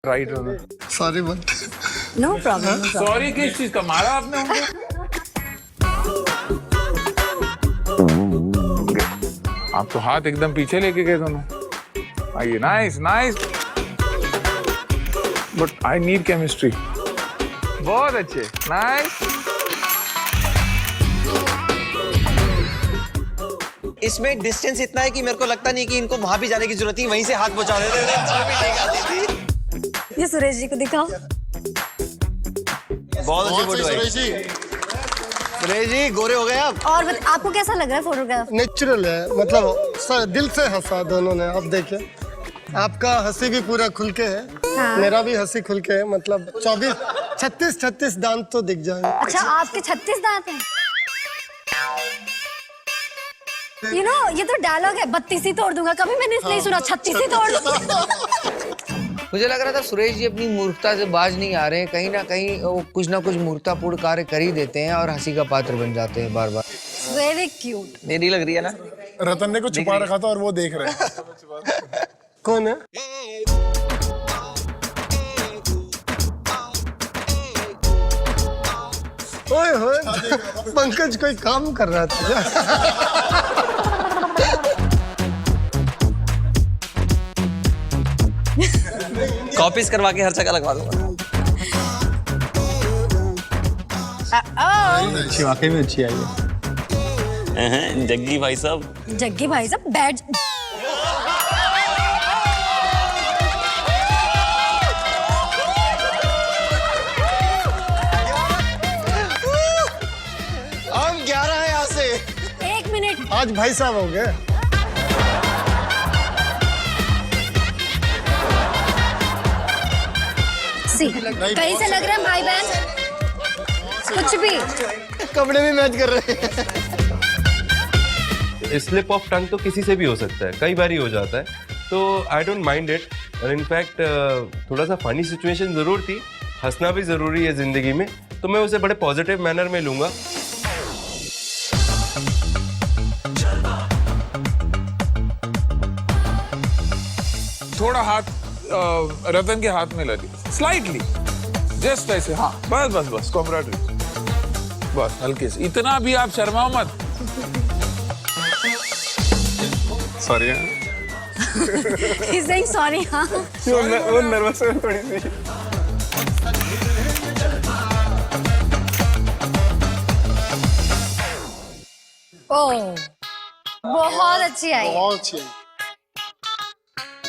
Right होना। Sorry but no problem. Sorry किस चीज का मारा आपने उनको? आप तो हाथ एकदम पीछे लेके गए दोनों। आइए, nice nice, but I need chemistry. बहुत अच्छे, नाइस। इसमें डिस्टेंस इतना है कि मेरे को लगता नहीं कि इनको वहां भी जाने की जरूरत थी, वहीं से हाथ पहुंचा देते थे। ये सुरेश जी को दिखाओ। बहुत अच्छी फोटो है। सुरेश जी गोरे हो गए आप। और आपको कैसा लग रहा है फोटोग्राफ? नेचुरल है, मतलब दिल से हंसा दोनों ने। आप देखिए, आपका हंसी भी पूरा खुल के है। हाँ। मेरा भी हंसी खुल के है, मतलब 36 दांत तो दिख जाएंगे। अच्छा, आपके 36 दांत हैं? You know, ये तो डायलॉग है, 32 ही तोड़ दूंगा। कभी मैंने नहीं सुना 36 ही तोड़ दूंगा। मुझे लग रहा था सुरेश जी अपनी मूर्खता से बाज नहीं आ रहे हैं, कहीं ना कहीं वो कुछ ना कुछ मूर्खतापूर्ण कार्य कर ही देते हैं और हंसी का पात्र बन जाते हैं बार बार। Very cute. मेरी लग रही है ना। रतन ने कुछ छुपा रखा था और वो देख रहे हैं। कौन है? ओए होए, पंकज कोई काम कर रहा था। कॉपीज करवा के हर जगह लगवा दूंगा। अच्छी, वाकई में अच्छी आई है। जग्गी भाई साहब। जग्गी भाई साहब बैठ। हम 11 है यहाँ से। 1 मिनट। आज भाई साहब हो गए। कहीं से लग रहे हैं भाई बहन? कुछ भी कपड़े भी मैच कर रहे हैं। स्लिप ऑफ टंग तो किसी से भी हो सकता है, कई बार ही हो जाता है, तो आई डोंट माइंड इट। और इनफैक्ट थोड़ा सा फनी सिचुएशन जरूर थी, हंसना भी जरूरी है जिंदगी में, तो मैं उसे बड़े पॉजिटिव मैनर में लूंगा। थोड़ा हाथ रतन के हाथ में लगी, स्लाइटली, जस्ट ऐसे। हाँ, बस बस बस, कॉम्रेडरी, बस हल्के से। इतना भी आप शर्माओ मत। सॉरी। He's saying sorry, हाँ। वो नर्वस है थोड़ी सी। ओह, बहुत अच्छी आई। बहुत अच्छी है।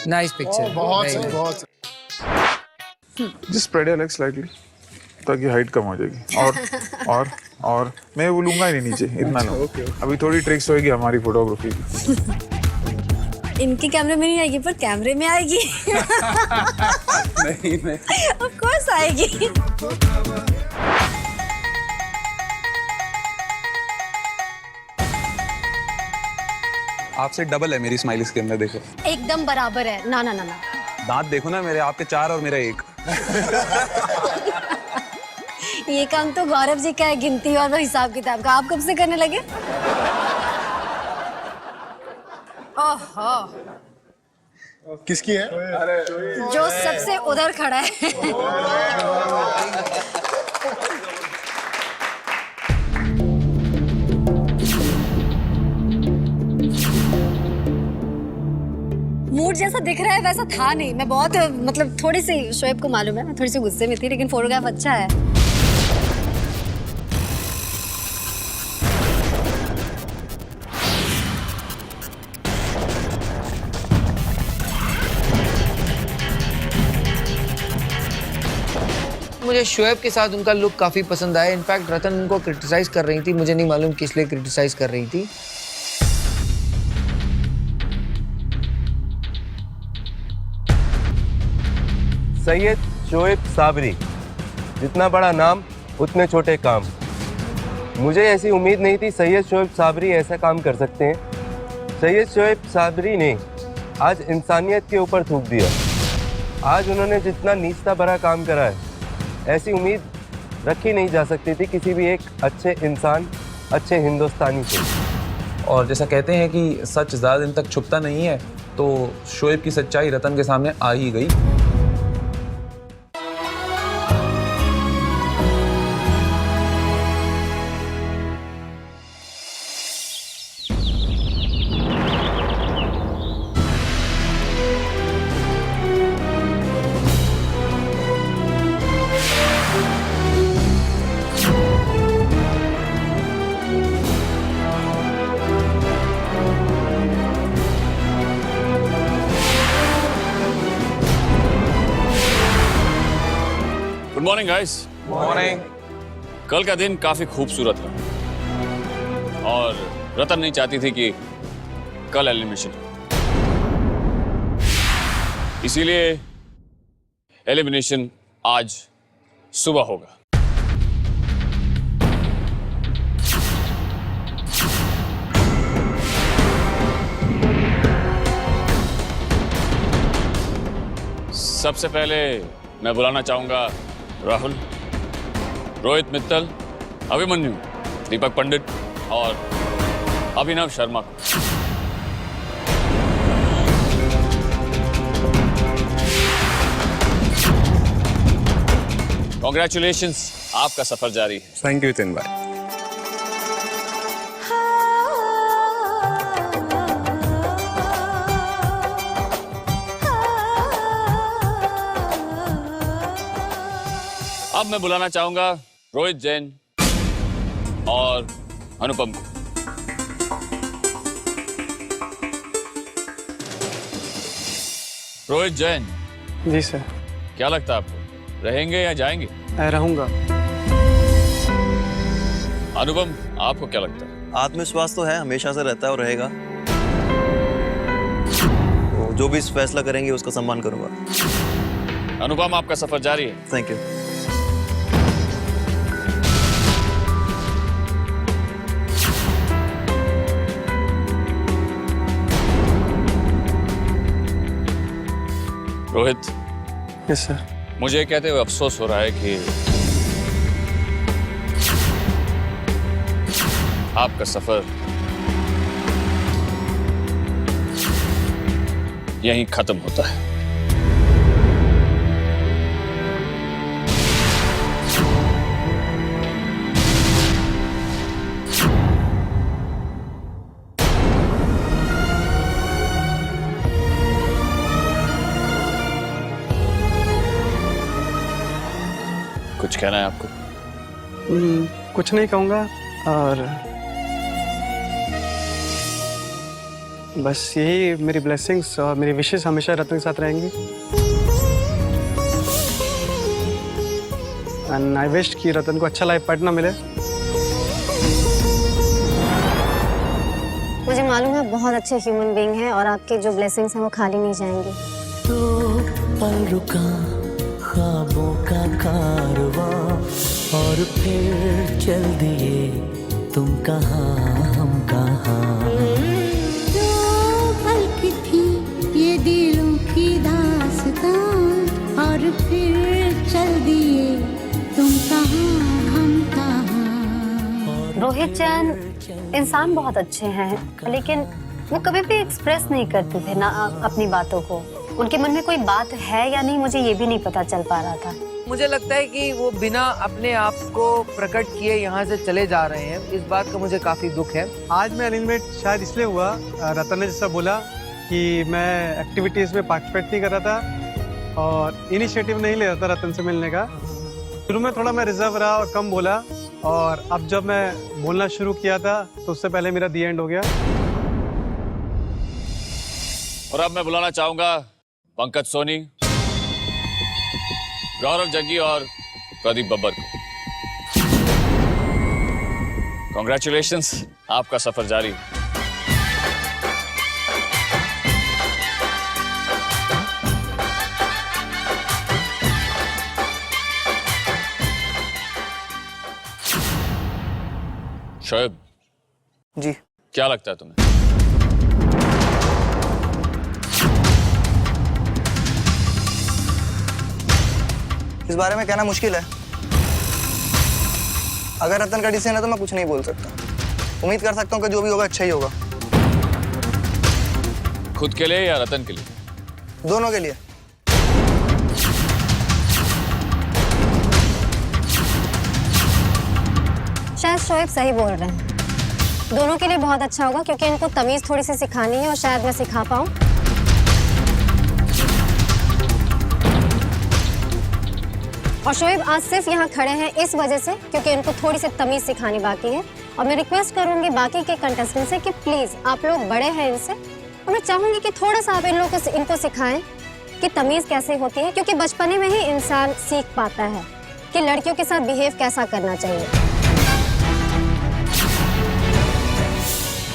Nice picture. बहुत सही, बहुत सही। Just spread your legs slightly, ताकि हाइट कम हो जाएगी। और मैं वो लूंगा ही नहीं नीचे, इतना लो। अभी थोड़ी ट्रिक्स होगी हमारी फोटोग्राफी की। इनके कैमरे में नहीं आएगी, पर कैमरे में आएगी। नहीं ऑफ कोर्स आएगी। आपसे डबल है मेरी स्माइल इसके अंदर, देखो एकदम बराबर है। ना ना ना ना, दांत देखो ना मेरे, आपके 4 और मेरा 1। ये काम तो गौरव जी का है, गिनती और वो हिसाब किताब का। आप कब से करने लगे? ओहो, किसकी है? जो सबसे उधर खड़ा है। मूड जैसा दिख रहा है वैसा था नहीं। मैं बहुत, मतलब थोड़ी सी, शोएब को मालूम है, मैं थोड़ी सी गुस्से में थी, लेकिन फोटोग्राफ अच्छा है। मुझे शोएब के साथ उनका लुक काफी पसंद आया। इनफैक्ट रतन उनको क्रिटिसाइज कर रही थी, मुझे नहीं मालूम किस लिए क्रिटिसाइज कर रही थी। सैयद शोएब साबरी, जितना बड़ा नाम उतने छोटे काम। मुझे ऐसी उम्मीद नहीं थी सैयद शोएब साबरी ऐसा काम कर सकते हैं। सैयद शोएब साबरी ने आज इंसानियत के ऊपर थूक दिया। आज उन्होंने जितना नीचता भरा काम करा है, ऐसी उम्मीद रखी नहीं जा सकती थी किसी भी एक अच्छे इंसान, अच्छे हिंदुस्तानी से। और जैसा कहते हैं कि सच ज़्यादा दिन तक छुपता नहीं है, तो शोएब की सच्चाई रतन के सामने आ ही गई। और जैसा कहते हैं कि सच ज़्यादा दिन तक छुपता नहीं है, तो शोएब की सच्चाई रतन के सामने आ ही गई। और जैसा कहते हैं कि सच ज़्यादा दिन तक छुपता नहीं है, तो शोएब की सच्चाई रतन के सामने आ ही गई। Good morning guys. मॉर्निंग। कल का दिन काफी खूबसूरत था और रतन नहीं चाहती थी कि कल एलिमिनेशन, इसीलिए एलिमिनेशन आज सुबह होगा। सबसे पहले मैं बुलाना चाहूंगा राहुल, रोहित मित्तल, अभिमन्यु, दीपक पंडित और अभिनव शर्मा को। कॉन्ग्रेचुलेशंस, आपका सफर जारी है। थैंक यू तिन भाई। अब मैं बुलाना चाहूंगा रोहित जैन और अनुपम को। रोहित जैन, जी सर। क्या लगता है आपको, रहेंगे या जाएंगे? रहूंगा। अनुपम, आपको क्या लगता है? आत्मविश्वास तो है, हमेशा से रहता है और रहेगा। तो जो भी इस फैसला करेंगे उसका सम्मान करूंगा। अनुपम, आपका सफर जारी है। Thank you. Rohit, yes sir. मुझे कहते हुए अफसोस हो रहा है कि आपका सफर यहीं खत्म होता है। कुछ कहना है आपको? कुछ नहीं कहूँगा, और बस यही मेरी ब्लेसिंग्स और मेरी विशेष हमेशा रतन के साथ रहेंगी। एंड आई विश कि रतन को अच्छा लाइफ पार्टनर मिले। मुझे मालूम है बहुत अच्छे ह्यूमन बीइंग हैं और आपके जो ब्लेसिंग्स हैं वो खाली नहीं जाएंगे। तो पल रुका ख्वाबों का कारवां और फिर चल दिए तुम कहाँ हम कहाँ। दो पल की थी ये दिलों की दास्तां और फिर चल दिए तुम कहाँ हम कहाँ। रोहित जैन इंसान बहुत अच्छे हैं, लेकिन वो कभी भी एक्सप्रेस नहीं करते थे ना अपनी बातों को। उनके मन में कोई बात है या नहीं, मुझे ये भी नहीं पता चल पा रहा था। मुझे लगता है कि वो बिना अपने आप को प्रकट किए यहाँ से चले जा रहे हैं। इस बात का मुझे काफी दुख है। आज मैं एलिमिनेट शायद इसलिए हुआ, रतन ने जैसा बोला कि मैं एक्टिविटीज में पार्टिसिपेट नहीं कर रहा था और इनिशिएटिव नहीं ले रहा था रतन से मिलने का। शुरू में थोड़ा मैं रिजर्व रहा और कम बोला, और अब जब मैं बोलना शुरू किया था तो उससे पहले मेरा दी एंड हो गया। और अब मैं बुलाना चाहूंगा पंकज सोनी, गौरव जग्गी और प्रदीप बब्बर को। कॉन्ग्रेचुलेशंस, आपका सफर जारी। शोएब जी, क्या लगता है तुम्हें? इस बारे में कहना मुश्किल है। अगर रतन का डिसीजन है तो मैं कुछ नहीं बोल सकता। उम्मीद कर सकता हूँ कि जो भी होगा अच्छा ही होगा। खुद के लिए या रतन के लिए? दोनों के लिए। शायद शोएब सही बोल रहे हैं, दोनों के लिए बहुत अच्छा होगा, क्योंकि इनको तमीज थोड़ी सी सिखानी है और शायद मैं सिखा पाऊँ। और शोएब आज सिर्फ यहाँ खड़े हैं इस वजह से क्योंकि इनको थोड़ी सी तमीज सिखानी बाकी है। और मैं रिक्वेस्ट करूंगी बाकी के कंटेस्टेंट से कि प्लीज आप लोग बड़े हैं इनसे, और मैं चाहूंगी कि थोड़ा सा आप इन लोगों को इनको सिखाएं कि तमीज कैसे होती है, क्योंकि बचपने में ही इंसान सीख पाता है। कि लड़कियों के साथ बिहेव कैसा करना चाहिए।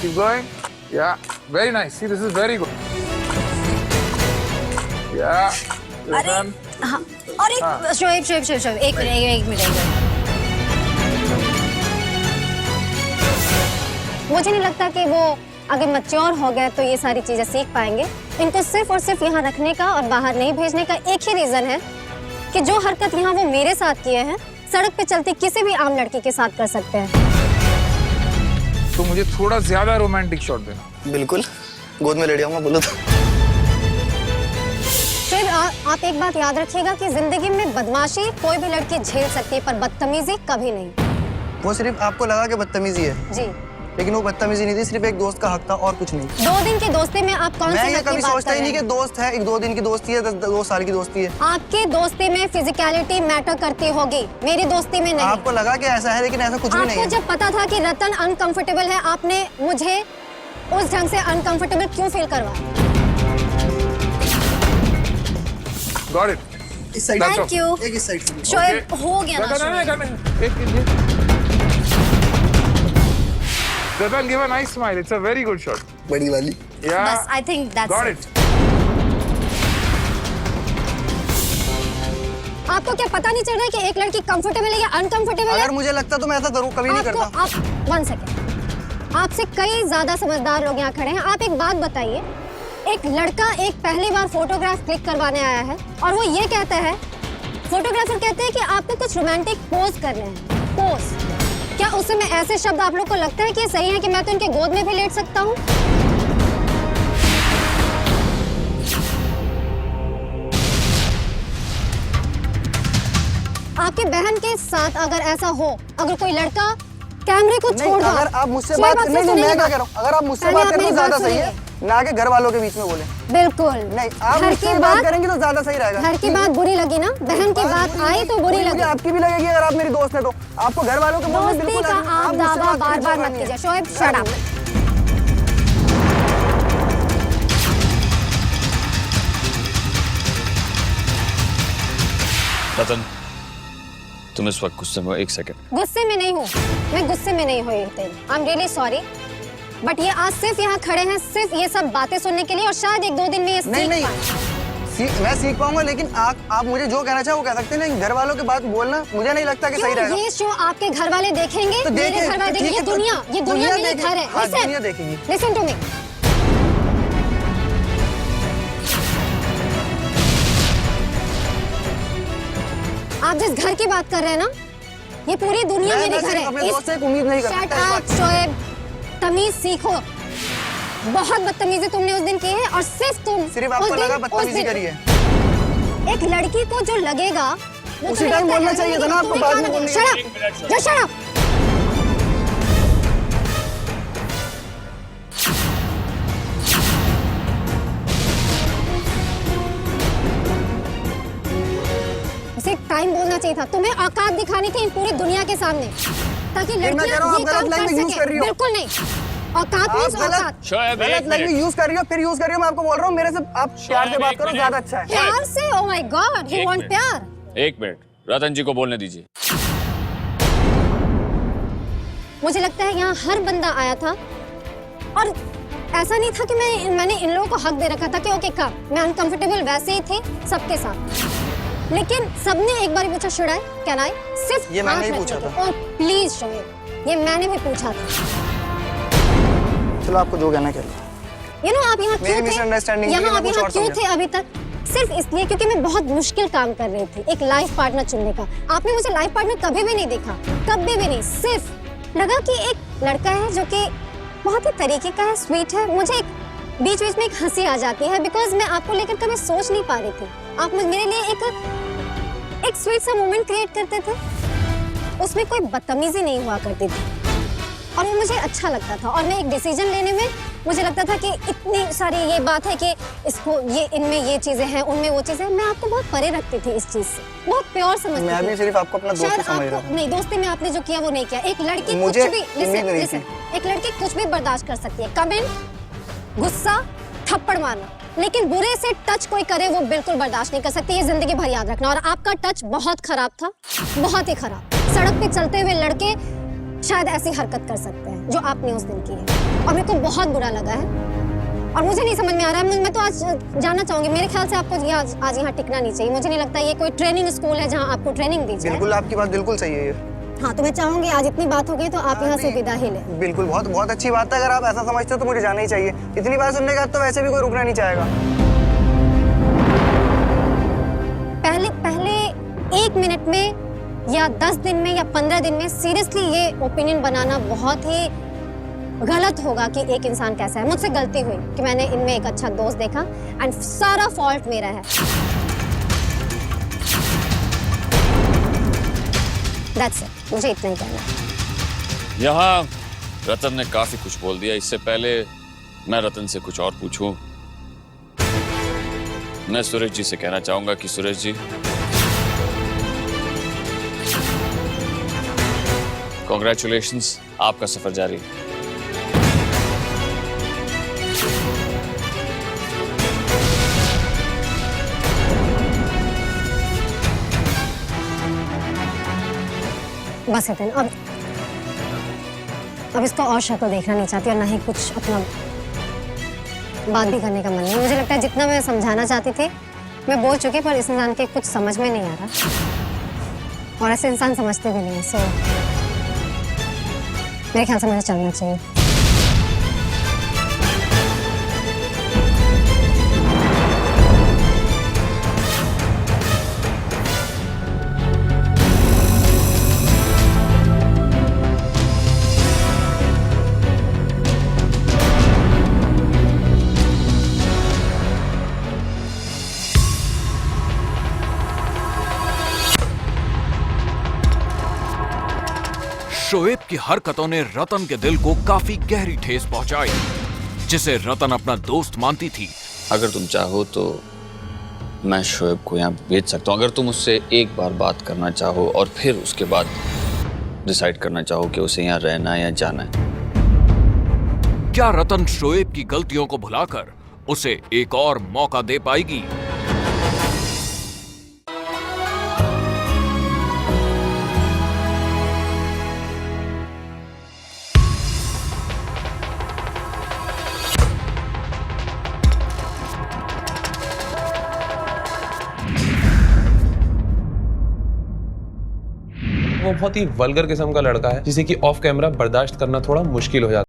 Keep going. Yeah, very nice. See, this is very good. Yeah. अरे हाँ, और शोएब एक मिनट मुझे नहीं लगता कि वो अगर मैच्योर हो गए तो ये सारी चीजें सीख पाएंगे। इनको सिर्फ और सिर्फ यहाँ रखने का और बाहर नहीं भेजने का एक ही रीजन है कि जो हरकत यहाँ वो मेरे साथ किए हैं सड़क पे चलती किसी भी आम लड़की के साथ कर सकते हैं। तो मुझे थोड़ा ज्यादा रोमांटिक शॉट देना। बिल्कुल, गोद में ले जाऊंगा, बोलो तो। फिर आप एक बात याद रखिएगा कि जिंदगी में बदमाशी कोई भी लड़की झेल सकती है, पर बदतमीजी कभी नहीं। वो सिर्फ आपको लगा कि बदतमीजी है जी, लेकिन वो बदतमीजी नहीं थी, सिर्फ एक दोस्त का हक था और कुछ नहीं। 2 दिन की दोस्ती में आप कौन सी मैं ये हद की कभी बात सोचता कर ही नहीं रहे कि हैं? दोस्त है, 1-2 दिन की दोस्ती है, 2 साल की दोस्ती है। आपके दोस्ती में फिजिकलिटी मैटर करती होगी, मेरी दोस्ती में नहीं। आपको लगा कि ऐसा है, लेकिन ऐसा कुछ भी नहीं आपको है। जब पता था कि रतन अनकंफर्टेबल है, आपने मुझे उस ढंग से अनकंफर्टेबल क्यों फील करवाया? Got it. इस साइड थैंक यू। एक इस साइड से। शोएब हो गया ना Shoaib. Ratan, give a nice smile. It's a very good shot. बड़ी वाली। Yeah. बस I think that's Got it. it. आपको क्या पता नहीं चल रहा है कि एक लड़की कंफर्टेबल है या अनकंफर्टेबल है? अगर मुझे लगता तो मैं ऐसा करूँ, कभी नहीं आपको करता। आप 1 सेकंड, आपसे कई ज्यादा समझदार लोग यहाँ खड़े हैं। आप एक बात बताइए, एक लड़का एक पहली बार फोटोग्राफ क्लिक करवाने आया है और वो ये कहता है, फोटोग्राफर कहते हैं कि आपको कुछ रोमांटिक पोज करने हैं। पोज क्या उस समय ऐसे शब्द आप लोग को लगता है कि ये सही है कि मैं तो इनके गोद में भी लेट सकता हूँ? आपके बहन के साथ अगर ऐसा हो, अगर कोई लड़का कैमरे को छोड़ दो, अगर आप मुझसे बात नहीं, मैं क्या कह रहा हूँ, अगर आप मुझसे बात करें तो ज्यादा सही है, ना कि घर वालों के बीच में बोले। बिल्कुल नहीं, आप मुझसे बात करेंगे तो ज्यादा सही रहेगा। घर की बात बुरी लगी ना, बहन की बात आई तो बुरी लगी। आपकी भी लगेगी अगर आप मेरी दोस्त है तो। आपको घर वालों के मुंह में दोस्ती बिल्कुल का आप दावा बार बार मत कीजिए। Shoaib shut up. रतन, तुम इस वक्त गुस्से में हो, 1 सेकंड। गुस्से में नहीं हूँ, मैं गुस्से में नहीं हुई थी। I am really sorry, but ये आज सिर्फ यहाँ खड़े हैं सिर्फ ये सब बातें सुनने के लिए, और शायद 1-2 दिन में ये सीख पाएं। मैं सीख पाऊंगा, लेकिन आप मुझे जो कहना चाहे वो कह सकते हैं, लेकिन घर वालों की बात बोलना मुझे नहीं लगता कि सही रहेगा। ये शो आपके घर वाले देखेंगे तो मेरे घर वाले देखेंगे, ये दुनिया मेरे घर है। हाँ, दुनिया देखेगी। लिसन टू मी, आप जिस घर की बात कर रहे हैं ना, ये पूरी दुनिया मेरे घर है। अपने दोस्त से उम्मीद नहीं शट करता। अप शोएब, तमीज सीखो। बहुत बदतमीजी तुमने उस दिन की है, और सिर्फ तुम सिर्फ आपको लगा बदतमीजी करी है। एक लड़की को जो लगेगा उसी टाइम बोलना चाहिए था ना आपको, बाद में बोलना। Shut up, just shut up. उसे टाइम बोलना चाहिए था, तुम्हें औकात दिखानी थी इन पूरी दुनिया के सामने, ताकि लड़कियां ये काम कर सकें। बिल्कुल नहीं, औकात मींस औकात। शोएब, गलत लैंग्वेज यूज कर रही हो, फिर यूज कर रही हो। मैं आपको बोल रहा हूँ, मेरे से आप प्यार से बात करो, ज्यादा अच्छा है। प्यार से? Oh my God, he want प्यार। 1 मिनट, रतन जी को बोलने दीजिए। मुझे लगता है यहाँ हर बंदा आया था, और ऐसा नहीं था कि मैंने इन लोगों को हक दे रखा था कि ओके का मैं अनकंफर्टेबल वैसे ही थे सबके साथ, लेकिन सबने एक बार पूछा शुड आई, कैन आई, सिर्फ ये मैंने ही पूछा था। और प्लीज शोएब, ये मैंने भी पूछा था। चलो आपको जो कहना कह लो। यू नो आप यहाँ क्यों थे? मिसअंडरस्टैंडिंग यहाँ आप यहाँ क्यों थे अभी तक? सिर्फ इसलिए क्योंकि मैं बहुत मुश्किल काम कर रही थी, एक लाइफ पार्टनर चुनने का। आपने मुझे लाइफ पार्टनर कभी भी नहीं देखा, कभी भी नहीं। सिर्फ लगा कि एक लड़का है जो कि बहुत ही तरीके का है, स्वीट है। मुझे बीच बीच में एक हंसी आ जाती है, बिकॉज मैं आपको लेकर कभी सोच नहीं पा रही थी। आप मेरे लिए एक स्वीट सा मोमेंट क्रिएट करते थे, उसमें कोई बदतमीजी नहीं हुआ करती थी, और वो मुझे अच्छा लगता था। और मैं एक डिसीजन लेने में मुझे लगता था कि इतनी सारी ये बात है कि इसको ये इनमें ये चीजें हैं, उनमें वो चीजें हैं। मैं आपको बहुत परे रखती थी इस चीज से, बहुत प्योर समझती थी। मैं भी सिर्फ आपको अपना दोस्त समझ रहा हूं। नहीं, दोस्ती में आपने जो किया वो नहीं किया। एक लड़की मुझे कुछ भी उम्मीद नहीं लिसन, एक लड़की कुछ भी बर्दाश्त कर सकती है। कमेंट, गुस्सा, थप्पड़ मारना, लेकिन बुरे से टच कोई करे वो बिल्कुल बर्दाश्त नहीं कर सकती, ये जिंदगी भर याद रखना। और आपका टच बहुत खराब था, बहुत ही खराब। सड़क पे चलते हुए लड़के शायद ऐसी हरकत कर सकते हैं जो आपने उस दिन की है, और मेरे को बहुत बुरा लगा है और मुझे नहीं समझ में आ रहा है। मैं तो आज जानना चाहूंगी, मेरे ख्याल से आपको आज यहाँ टिकना नहीं चाहिए। मुझे नहीं लगता ये कोई ट्रेनिंग स्कूल है जहाँ आपको ट्रेनिंग दी जाए। बिल्कुल, आपकी बात बिल्कुल सही है। हाँ, तो मैं चाहूंगी आज इतनी बात हो गई तो आप यहाँ से विदा ही लें। बिल्कुल, बहुत बहुत अच्छी बात है। अगर आप ऐसा समझते हो तो मुझे जाना ही चाहिए। इतनी बात सुनने के बाद तो वैसे भी कोई रुकना नहीं चाहेगा। पहले 1 मिनट में या 10 दिन में या 15 दिन में सीरियसली ये ओपिनियन बनाना बहुत ही गलत होगा कि एक इंसान कैसा है। मुझसे गलती हुई कि मैंने इनमें एक अच्छा दोस्त देखा एंड सारा फॉल्ट मेरा है। That's it, मुझे इतना ही कहना है। यहाँ रतन ने काफी कुछ बोल दिया। इससे पहले मैं रतन से कुछ और पूछूं, मैं सुरेश जी से कहना चाहूंगा कि सुरेश जी, कॉन्ग्रेचुलेशंस, आपका सफर जारी है। बस इतना। अब इसको और शक्ल देखना नहीं चाहती और ना ही कुछ अपना बात भी करने का मन नहीं। मुझे लगता है जितना मैं समझाना चाहती थी मैं बोल चुकी, पर इस इंसान के कुछ समझ में नहीं आ रहा और ऐसे इंसान समझते भी नहीं है। सो मेरे ख्याल से मुझे चलना चाहिए। शोएब की हरकतों ने रतन के दिल को काफी गहरी ठेस पहुंचाई, जिसे रतन अपना दोस्त मानती थी। अगर तुम चाहो तो मैं शोएब को यहाँ भेज सकता हूँ, अगर तुम उससे एक बार बात करना चाहो और फिर उसके बाद डिसाइड करना चाहो कि उसे यहाँ रहना है या जाना है। क्या रतन शोएब की गलतियों को भुलाकर उसे एक और मौका दे पाएगी? वो बहुत ही वल्गर किस्म का लड़का है जिसे कि ऑफ कैमरा बर्दाश्त करना थोड़ा मुश्किल हो जाता है।